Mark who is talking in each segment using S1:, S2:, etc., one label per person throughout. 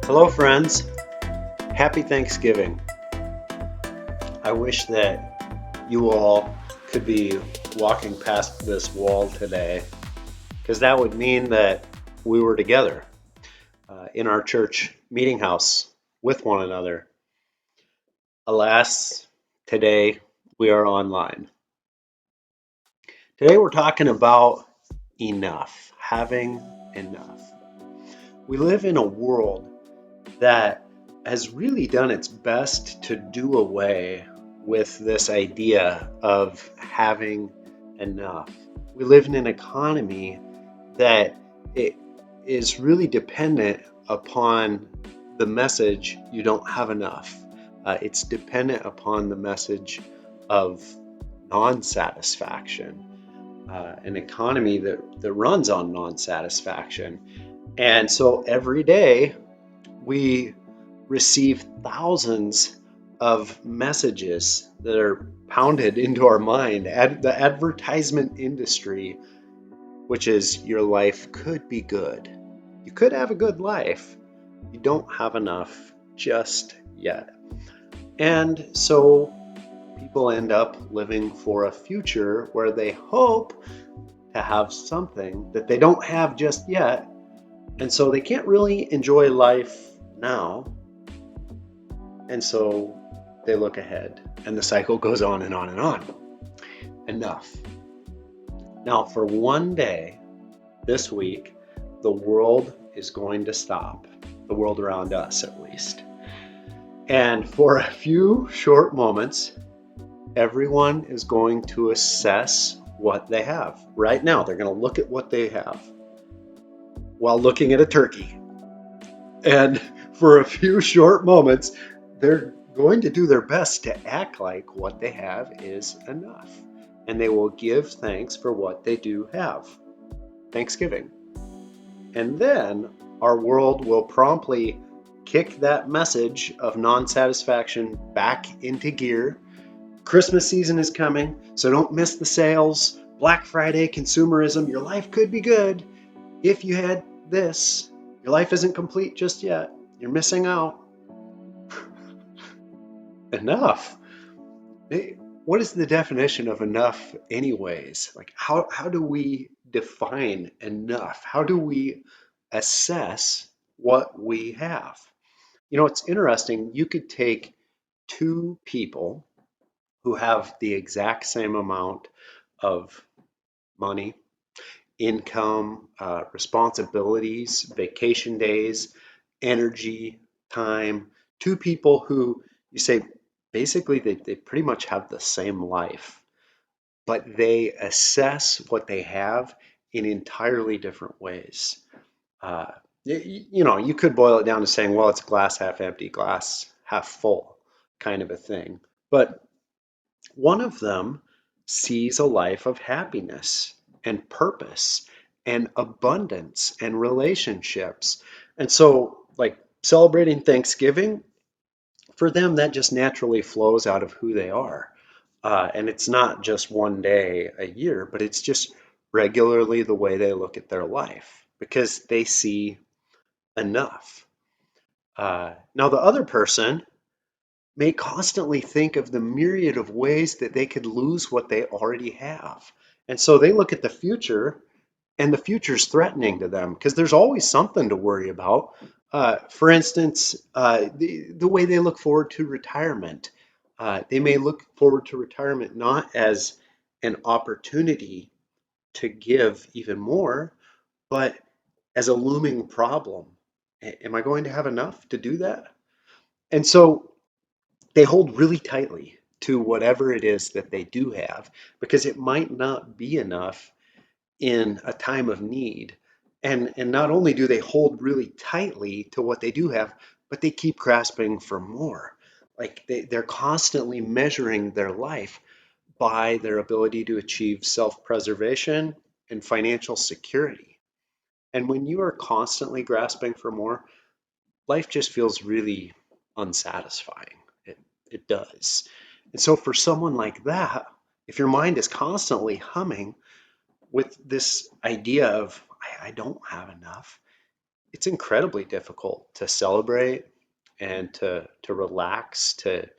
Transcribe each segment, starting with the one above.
S1: Hello, friends. Happy Thanksgiving. I wish that you all could be walking past this wall today because that would mean that we were together in our church meeting house with one another. Alas, today we are online. Today we're talking about enough, having enough. We live in a world that has really done its best to do away with this idea of having enough. We live in an economy that it is really dependent upon the message you don't have enough. It's dependent upon the message of non-satisfaction, an economy that runs on non-satisfaction. And so every day we receive thousands of messages that are pounded into our mind. The advertisement industry, which is your life could be good. You could have a good life. You don't have enough just yet. And so people end up living for a future where they hope to have something that they don't have just yet. And so they can't really enjoy life now. And so they look ahead, and the cycle goes on and on and on. Enough. Now, for one day this week, the world is going to stop, the world around us at least. And for a few short moments, everyone is going to assess what they have. Right now, they're going to look at what they have while looking at a turkey. And for a few short moments, they're going to do their best to act like what they have is enough. And they will give thanks for what they do have. Thanksgiving. And then our world will promptly kick that message of non-satisfaction back into gear. Christmas season is coming, so don't miss the sales. Black Friday, consumerism, your life could be good if you had this. Your life isn't complete just yet. You're missing out. Enough. What is the definition of enough anyways? Like how do we define enough? How do we assess what we have? You know, it's interesting. You could take two people who have the exact same amount of money, income, responsibilities, vacation days, energy, time, two people who you say basically they pretty much have the same life, but they assess what they have in entirely different ways. Uh, you could boil it down to saying, well, it's glass half empty, glass half full kind of a thing. But one of them sees a life of happiness and purpose and abundance and relationships. And so, like celebrating Thanksgiving, for them, that just naturally flows out of who they are. And it's not just one day a year, but it's just regularly the way they look at their life because they see enough. Now, the other person may constantly think of the myriad of ways that they could lose what they already have. And so they look at the future, and the future's threatening to them because there's always something to worry about. For instance, the way they look forward to retirement. They may look forward to retirement not as an opportunity to give even more, but as a looming problem. Am I going to have enough to do that? And so they hold really tightly to whatever it is that they do have because it might not be enough in a time of need. And not only do they hold really tightly to what they do have, but they keep grasping for more. Like they're constantly measuring their life by their ability to achieve self-preservation and financial security. And when you are constantly grasping for more, life just feels really unsatisfying. It does. And so for someone like that, if your mind is constantly humming with this idea of, I don't have enough, it's incredibly difficult to celebrate and to relax, to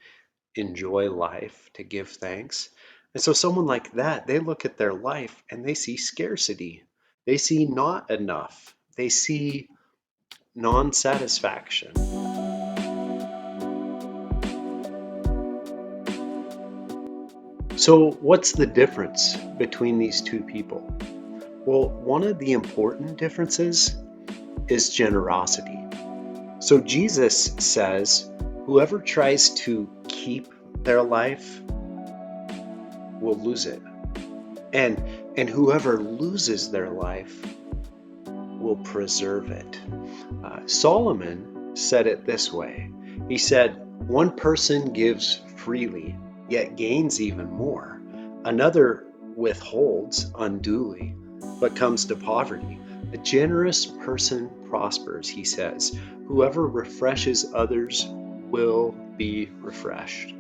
S1: enjoy life, to give thanks. And so someone like that, they look at their life and they see scarcity. They see not enough. They see non-satisfaction. So what's the difference between these two people? Well, one of the important differences is generosity. So Jesus says, whoever tries to keep their life will lose it. And whoever loses their life will preserve it. Solomon said it this way. He said, one person gives freely, yet gains even more. Another withholds unduly, but comes to poverty. A generous person prospers, he says. Whoever refreshes others will be refreshed.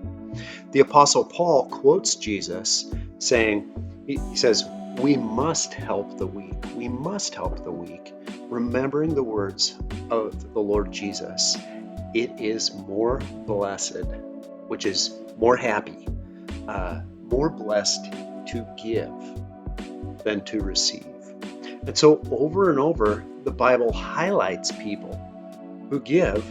S1: The Apostle Paul quotes Jesus saying, he says, we must help the weak. We must help the weak, remembering the words of the Lord Jesus. It is more blessed, which is more happy, more blessed to give than to receive. And so over and over, the Bible highlights people who give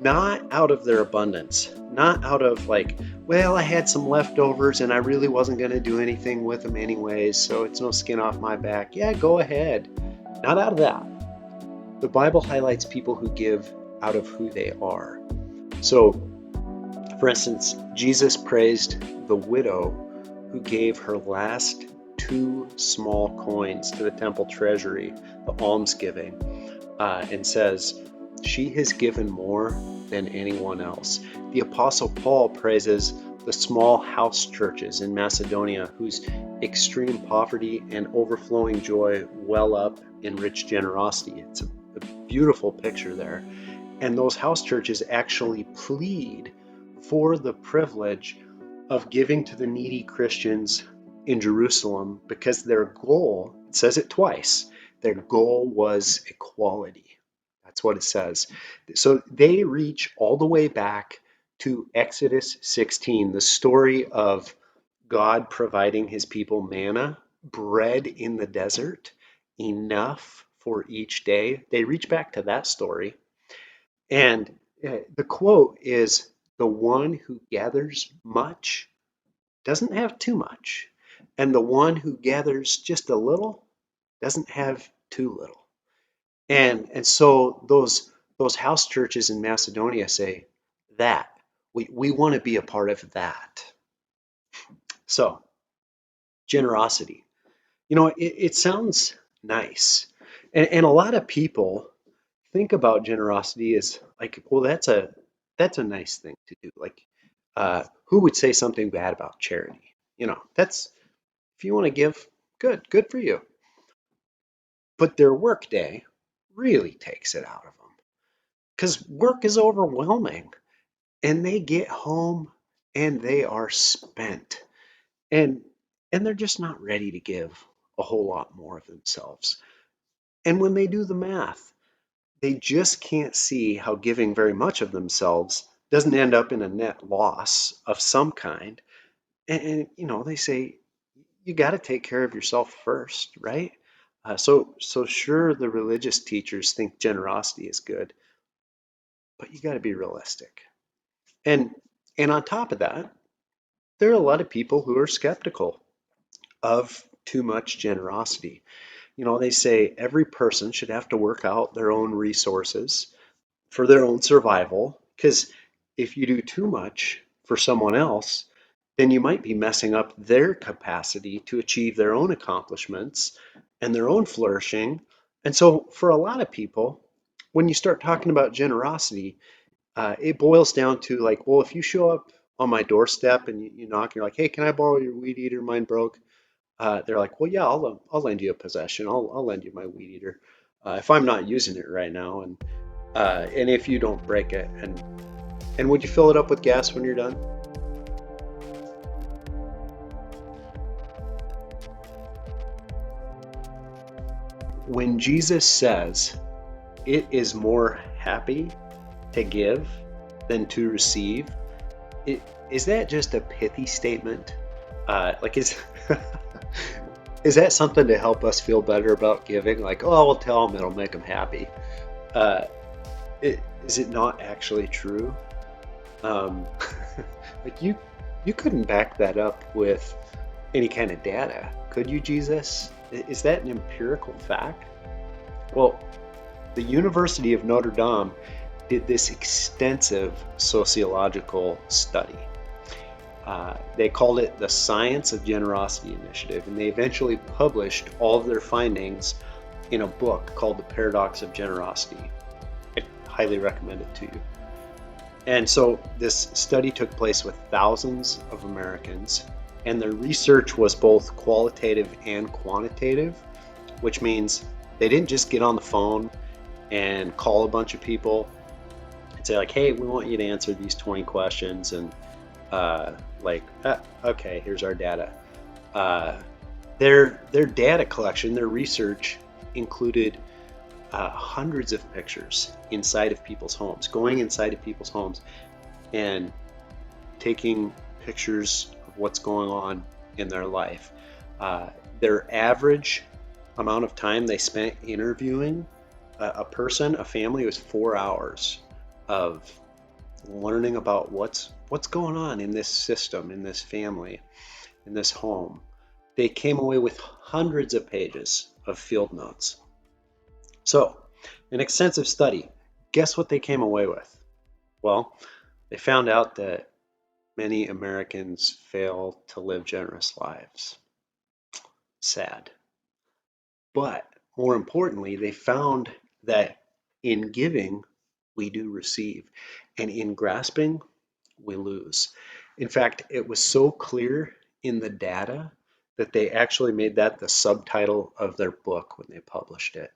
S1: not out of their abundance, not out of like, well, I had some leftovers and I really wasn't going to do anything with them anyways, so it's no skin off my back. Yeah, go ahead. Not out of that. The Bible highlights people who give out of who they are. So, for instance, Jesus praised the widow who gave her last 2 small coins to the temple treasury, the almsgiving, and says, she has given more than anyone else. The Apostle Paul praises the small house churches in Macedonia whose extreme poverty and overflowing joy well up in rich generosity. It's a beautiful picture there. And those house churches actually plead for the privilege of giving to the needy Christians in Jerusalem because their goal, it says it twice, their goal was equality. That's what it says. So they reach all the way back to Exodus 16, the story of God providing his people manna, bread in the desert, enough for each day. They reach back to that story. And the quote is, the one who gathers much doesn't have too much. And the one who gathers just a little doesn't have too little. And so those house churches in Macedonia say that we want to be a part of that. So generosity, it sounds nice, and a lot of people think about generosity as like, well, that's a nice thing to do. Like, who would say something bad about charity? That's, if you want to give, good for you. But their work day really takes it out of them because work is overwhelming and they get home and they are spent and they're just not ready to give a whole lot more of themselves. And when they do the math, they just can't see how giving very much of themselves doesn't end up in a net loss of some kind. And they say you got to take care of yourself first, right? So sure, the religious teachers think generosity is good, but you got to be realistic. And on top of that, there are a lot of people who are skeptical of too much generosity. They say every person should have to work out their own resources for their own survival, because if you do too much for someone else, then you might be messing up their capacity to achieve their own accomplishments and their own flourishing. And so for a lot of people, when you start talking about generosity, it boils down to like, well, if you show up on my doorstep and you knock and you're like, hey, can I borrow your weed eater? Mine broke. They're like, well, yeah, I'll lend you a possession. I'll lend you my weed eater if I'm not using it right now, and if you don't break it. And would you fill it up with gas when you're done? When Jesus says it is more happy to give than to receive. It, is that just a pithy statement? Like, is is that something to help us feel better about giving? Like, oh, we'll tell them it'll make them happy. Uh, is it not actually true? Um, like you couldn't back that up with any kind of data, could you, Jesus? Is that an empirical fact? Well, the University of Notre Dame did this extensive sociological study. They called it the Science of Generosity Initiative, and they eventually published all of their findings in a book called The Paradox of Generosity. I highly recommend it to you. And so this study took place with thousands of Americans, and their research was both qualitative and quantitative, which means they didn't just get on the phone and call a bunch of people and say like, hey, we want you to answer these 20 questions, and okay, here's our data. Their data collection, their research included hundreds of pictures inside of people's homes, going inside of people's homes and taking pictures of what's going on in their life. Their average amount of time they spent interviewing a person, a family, was 4 hours of learning about what's going on in this system, in this family, in this home. They came away with hundreds of pages of field notes. So, an extensive study. Guess what they came away with? Well, they found out that many Americans fail to live generous lives. Sad. But more importantly, they found that in giving, we do receive, and in grasping, we lose. In fact, it was so clear in the data that they actually made that the subtitle of their book when they published it.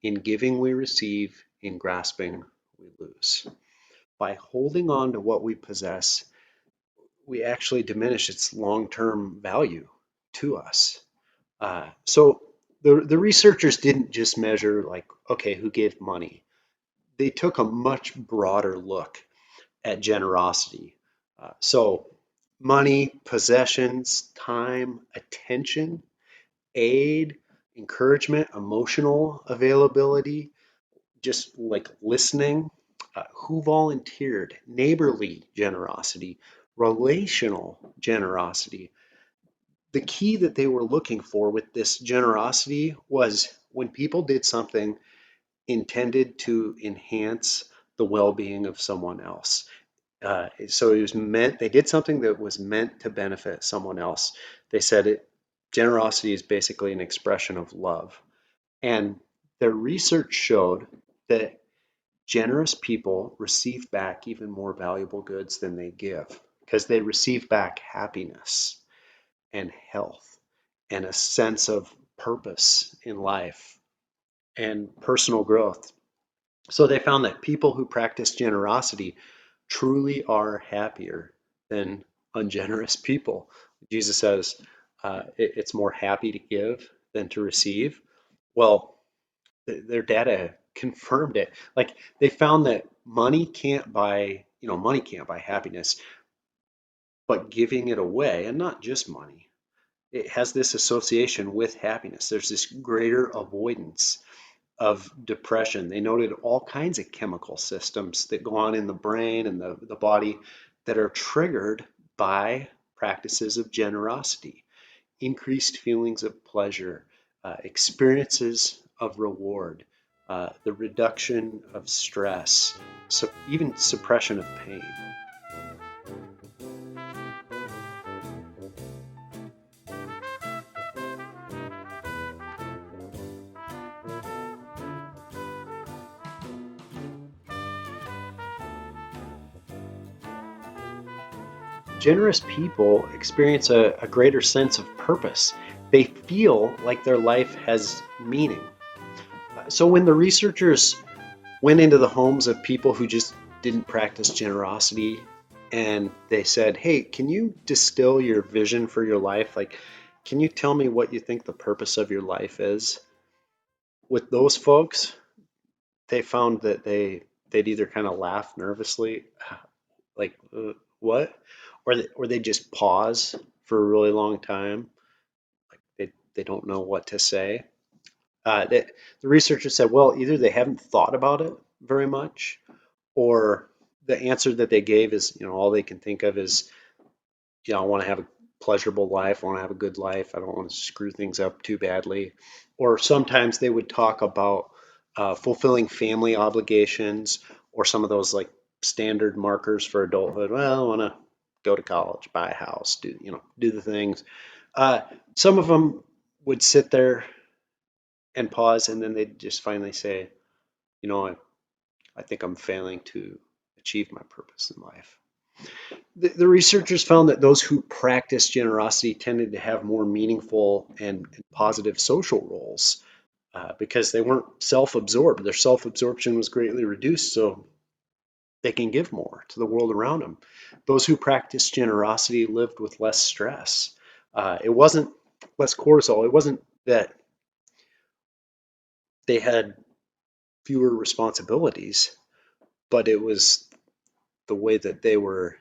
S1: In giving, we receive, in grasping, we lose. By holding on to what we possess, we actually diminish its long-term value to us. So the researchers didn't just measure like, okay, who gave money? They took a much broader look at generosity. So money, possessions, time, attention, aid, encouragement, emotional availability, just like listening, who volunteered, neighborly generosity, relational generosity. The key that they were looking for with this generosity was when people did something intended to enhance the well-being of someone else. So it was meant, they did something that was meant to benefit someone else. They said generosity is basically an expression of love. And their research showed that generous people receive back even more valuable goods than they give because they receive back happiness and health and a sense of purpose in life and personal growth. So they found that people who practice generosity truly are happier than ungenerous people. Jesus says it's more happy to give than to receive. Well, their data confirmed it. Like they found that money can't buy happiness, but giving it away, and not just money, it has this association with happiness. There's this greater avoidance of depression. They noted all kinds of chemical systems that go on in the brain and the body that are triggered by practices of generosity, increased feelings of pleasure, experiences of reward, the reduction of stress, so even suppression of pain. Generous people experience a greater sense of purpose. They feel like their life has meaning. So when the researchers went into the homes of people who just didn't practice generosity and they said, hey, can you distill your vision for your life? Like, can you tell me what you think the purpose of your life is? With those folks, they found that they'd either kind of laugh nervously, like what, or they just pause for a really long time, like they don't know what to say. The researchers said, well, either they haven't thought about it very much, or the answer that they gave is, all they can think of is, I want to have a pleasurable life. I want to have a good life. I don't want to screw things up too badly. Or sometimes they would talk about fulfilling family obligations or some of those like standard markers for adulthood. Well, I want to go to college, buy a house, do the things. Uh, some of them would sit there and pause, and then they'd just finally say, I think I'm failing to achieve my purpose in life. The researchers found that those who practiced generosity tended to have more meaningful and positive social roles because they weren't self-absorbed. Their self-absorption was greatly reduced, so they can give more to the world around them. Those who practiced generosity lived with less stress. It wasn't less cortisol. It wasn't that they had fewer responsibilities, but it was the way that they were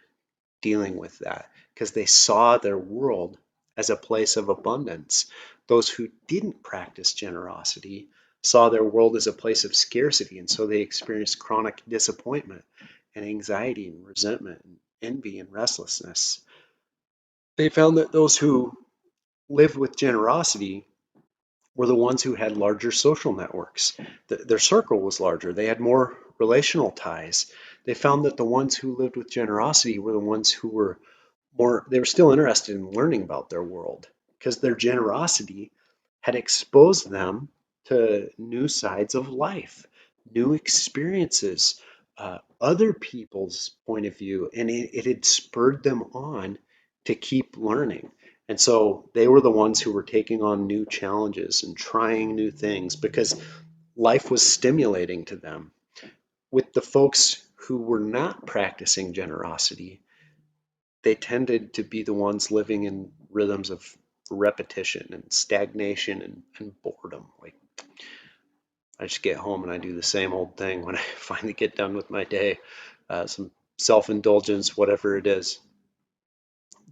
S1: dealing with that because they saw their world as a place of abundance. Those who didn't practice generosity saw their world as a place of scarcity, and so they experienced chronic disappointment and anxiety and resentment and envy and restlessness. They found that those who lived with generosity were the ones who had larger social networks. Their circle was larger. They had more relational ties. They found that the ones who lived with generosity were the ones who were they were still interested in learning about their world because their generosity had exposed them to new sides of life, new experiences, other people's point of view, and it had spurred them on to keep learning. And so they were the ones who were taking on new challenges and trying new things because life was stimulating to them. With the folks who were not practicing generosity, they tended to be the ones living in rhythms of repetition and stagnation and boredom. Like I just get home and I do the same old thing when I finally get done with my day, some self-indulgence, whatever it is.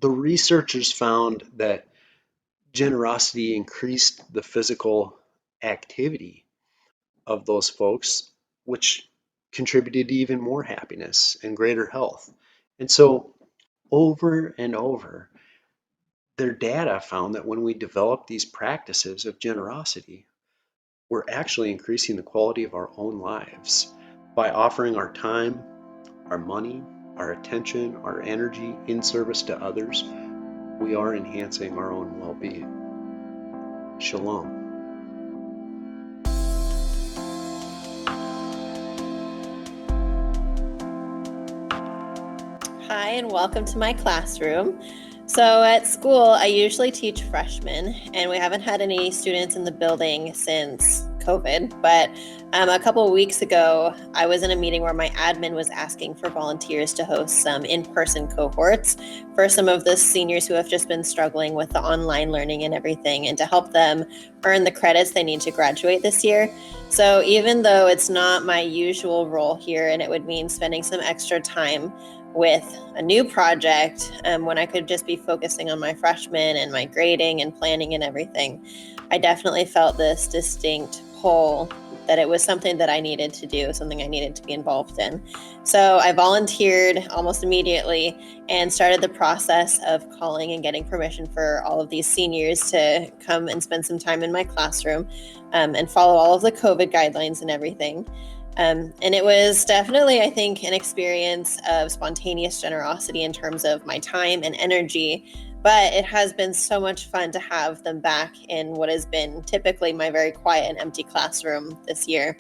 S1: The researchers found that generosity increased the physical activity of those folks, which contributed to even more happiness and greater health. And so over and over, their data found that when we develop these practices of generosity, we're actually increasing the quality of our own lives by offering our time, our money, our attention, our energy in service to others. We are enhancing our own well-being. Shalom.
S2: Hi, and welcome to my classroom. So at school, I usually teach freshmen, and we haven't had any students in the building since COVID. But a couple of weeks ago, I was in a meeting where my admin was asking for volunteers to host some in-person cohorts for some of the seniors who have just been struggling with the online learning and everything, and to help them earn the credits they need to graduate this year. So even though it's not my usual role here, and it would mean spending some extra time with a new project when I could just be focusing on my freshmen and my grading and planning and everything, I definitely felt this distinct pull that it was something that I needed to do, something I needed to be involved in. So I volunteered almost immediately and started the process of calling and getting permission for all of these seniors to come and spend some time in my classroom and follow all of the COVID guidelines and everything. And it was definitely, I think, an experience of spontaneous generosity in terms of my time and energy, but it has been so much fun to have them back in what has been typically my very quiet and empty classroom this year.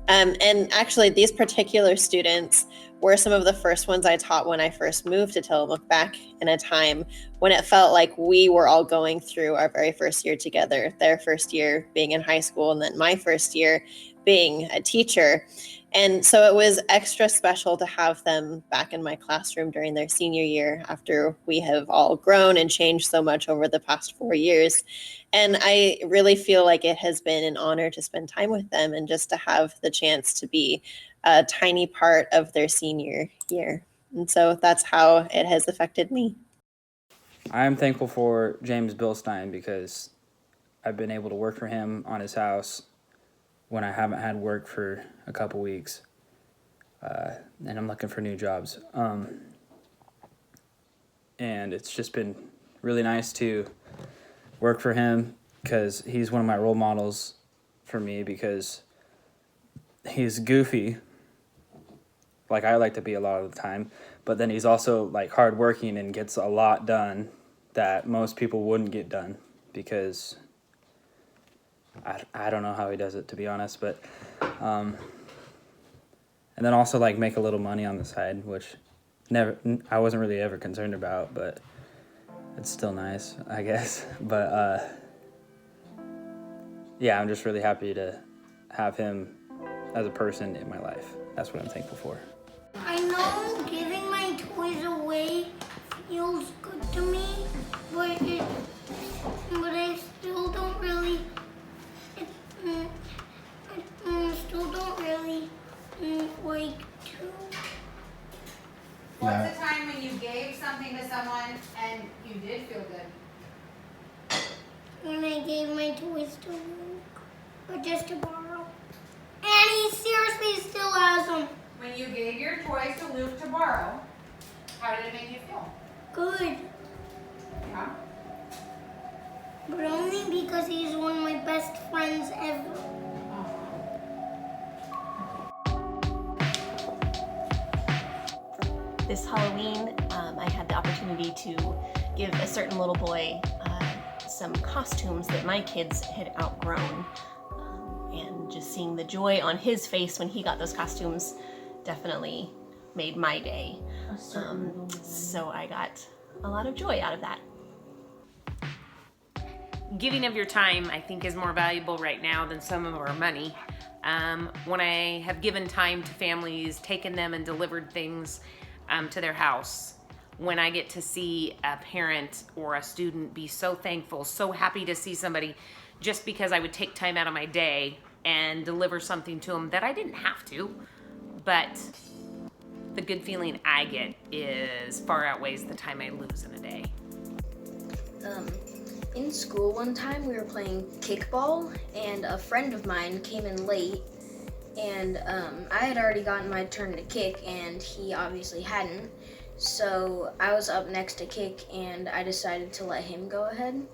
S2: And actually, these particular students were some of the first ones I taught when I first moved to Tillamook, back in a time when it felt like we were all going through our very first year together, their first year being in high school, and then my first year being a teacher. And so it was extra special to have them back in my classroom during their senior year after we have all grown and changed so much over the past 4 years. And I really feel like it has been an honor to spend time with them and just to have the chance to be a tiny part of their senior year. And so that's how it has affected me.
S3: I am thankful for James Bilstein because I've been able to work for him on his house when I haven't had work for a couple weeks, and I'm looking for new jobs. And it's just been really nice to work for him because he's one of my role models for me because he's goofy, like I like to be a lot of the time, but then he's also like hardworking and gets a lot done that most people wouldn't get done because I don't know how he does it, to be honest, but and then also like make a little money on the side, which I wasn't really ever concerned about, but it's still nice, I guess. But yeah, I'm just really happy to have him as a person in my life. That's what I'm thankful for.
S4: I know giving my toys away feels good to me, but I still don't really. I still don't really like to.
S5: What's the time when you gave something to someone and you did feel good?
S4: When I gave my toys to Luke, but just to borrow, and he seriously still has them.
S5: When you gave your toys to Luke to borrow, how did it make you feel?
S4: Good,
S5: Yeah?
S4: but only because he's one of my best friends ever.
S6: This Halloween, I had the opportunity to give a certain little boy some costumes that my kids had outgrown. And just seeing the joy on his face when he got those costumes definitely made my day. So I got a lot of joy out of that.
S7: Giving of your time, I think, is more valuable right now than some of our money. When I have given time to families, taken them and delivered things to their house, when I get to see a parent or a student be so thankful, so happy to see somebody, just because I would take time out of my day and deliver something to them that I didn't have to, but the good feeling I get is far outweighs the time I lose in a day.
S8: In school one time we were playing kickball and a friend of mine came in late and I had already gotten my turn to kick and he obviously hadn't. So I was up next to kick and I decided to let him go ahead.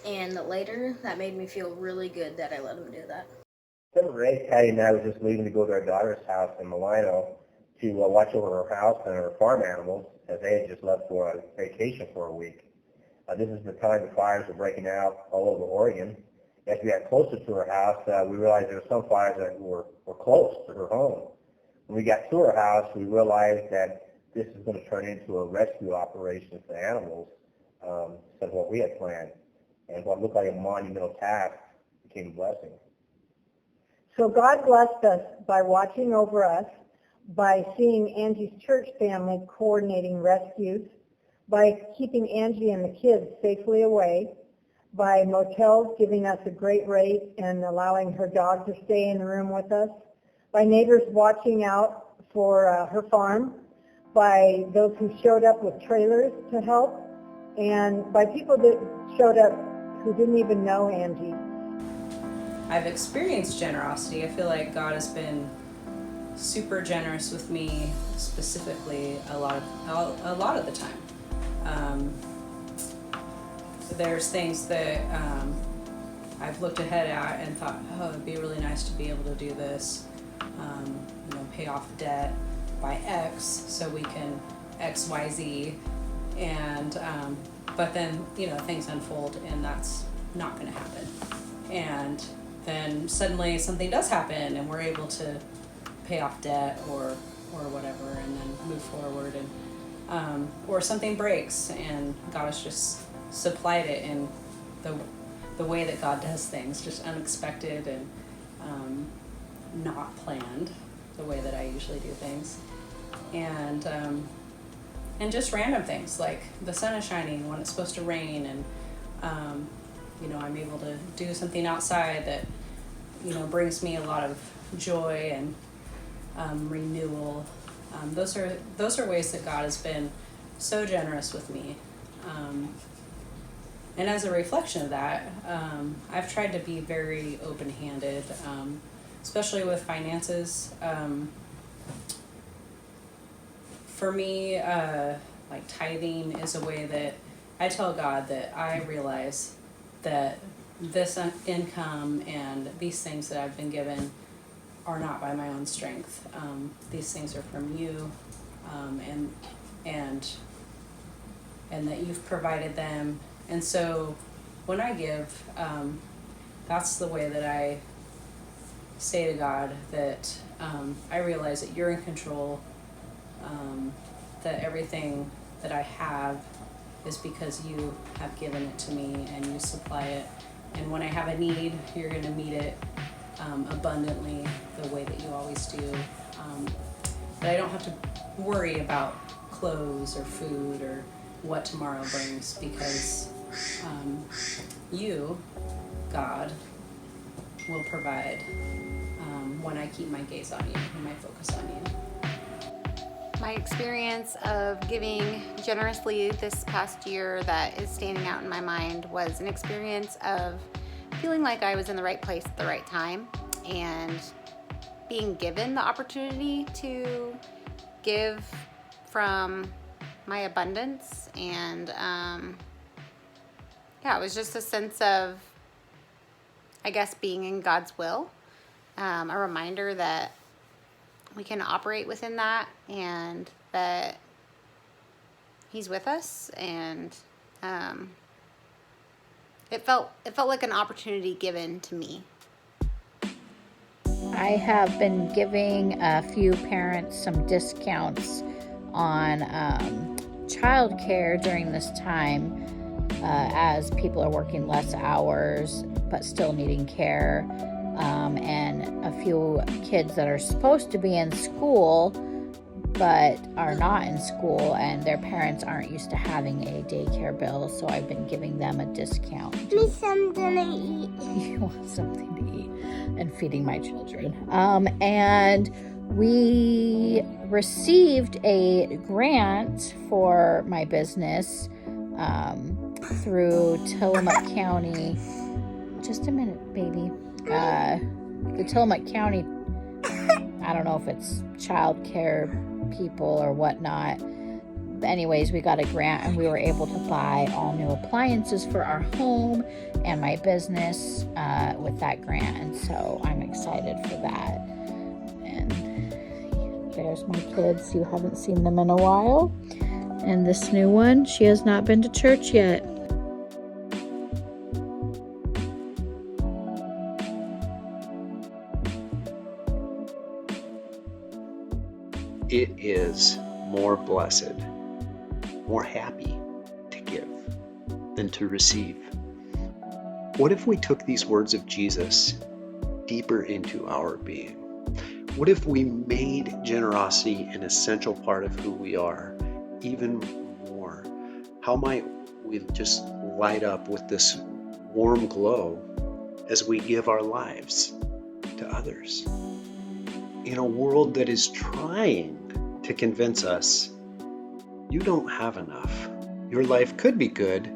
S8: And later that made me feel really good that I let him do that.
S9: Ray, Patty, and I was just leaving to go to our daughter's house in Milano to watch over her house and her farm animals as they had just left for a vacation for a week. This is the time the fires were breaking out all over Oregon. As we got closer to her house, we realized there were some fires that were close to her home. When we got to her house, we realized that this is going to turn into a rescue operation for the animals, instead of what we had planned. And what looked like a monumental task became a blessing.
S10: So God blessed us by watching over us, by seeing Angie's church family coordinating rescues, by keeping Angie and the kids safely away, by motels giving us a great rate and allowing her dog to stay in the room with us, by neighbors watching out for her farm, by those who showed up with trailers to help, and by people that showed up who didn't even know Angie.
S11: I've experienced generosity. I feel like God has been super generous with me, specifically a lot of the time. There's things that I've looked ahead at and thought, oh, it'd be really nice to be able to do this, pay off debt by X so we can X, Y, Z, and but then things unfold and that's not going to happen, and then suddenly something does happen and we're able to pay off debt or whatever and then move forward, and or something breaks and God has just supplied it in the way that God does things, just unexpected and not planned. the way that I usually do things. And just random things like the sun is shining when it's supposed to rain, and I'm able to do something outside that brings me a lot of joy and renewal. Those are ways that God has been so generous with me. And as a reflection of that, I've tried to be very open-handed, especially with finances. For me, like tithing is a way that I tell God that I realize that this income and these things that I've been given are not by my own strength. These things are from you, and that you've provided them. And so when I give, that's the way that I say to God that I realize that you're in control, that everything that I have is because you have given it to me and you supply it. And when I have a need, you're going to meet it abundantly the way that you always do. But I don't have to worry about clothes or food or what tomorrow brings, because you, God, will provide when I keep my gaze on you and my focus on you.
S5: My experience of giving generously this past year that is standing out in my mind was an experience of feeling like I was in the right place at the right time and being given the opportunity to give from my abundance. And it was just a sense of, I guess, being in God's will, a reminder that we can operate within that and that He's with us. And it felt like an opportunity given to me.
S12: I have been giving a few parents some discounts on childcare during this time, as people are working less hours but still needing care. And a few kids that are supposed to be in school but are not in school, and their parents aren't used to having a daycare bill, so I've been giving them a discount.
S4: Give me something to eat.
S12: You want something to eat, and feeding my children. And we received a grant for my business through Tillamook County. Just a minute, baby. The Tillamook County, I don't know if it's child care people or whatnot. But anyways, we got a grant and we were able to buy all new appliances for our home and my business with that grant. And so I'm excited for that. And there's my kids. You haven't seen them in a while. And this new one, she has not been to church yet.
S1: It is more blessed, more happy to give than to receive. What if we took these words of Jesus deeper into our being? What if we made generosity an essential part of who we are even more? How might we just light up with this warm glow as we give our lives to others? In a world that is trying to convince us you don't have enough. Your life could be good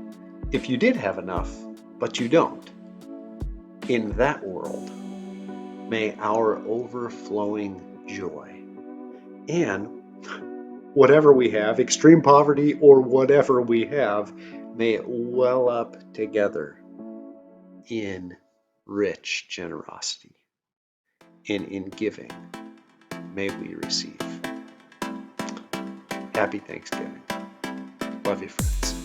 S1: if you did have enough, but you don't. In that world, may our overflowing joy and whatever we have, extreme poverty or whatever we have, may it well up together in rich generosity. And in giving, may we receive. Happy Thanksgiving. Love you, friends.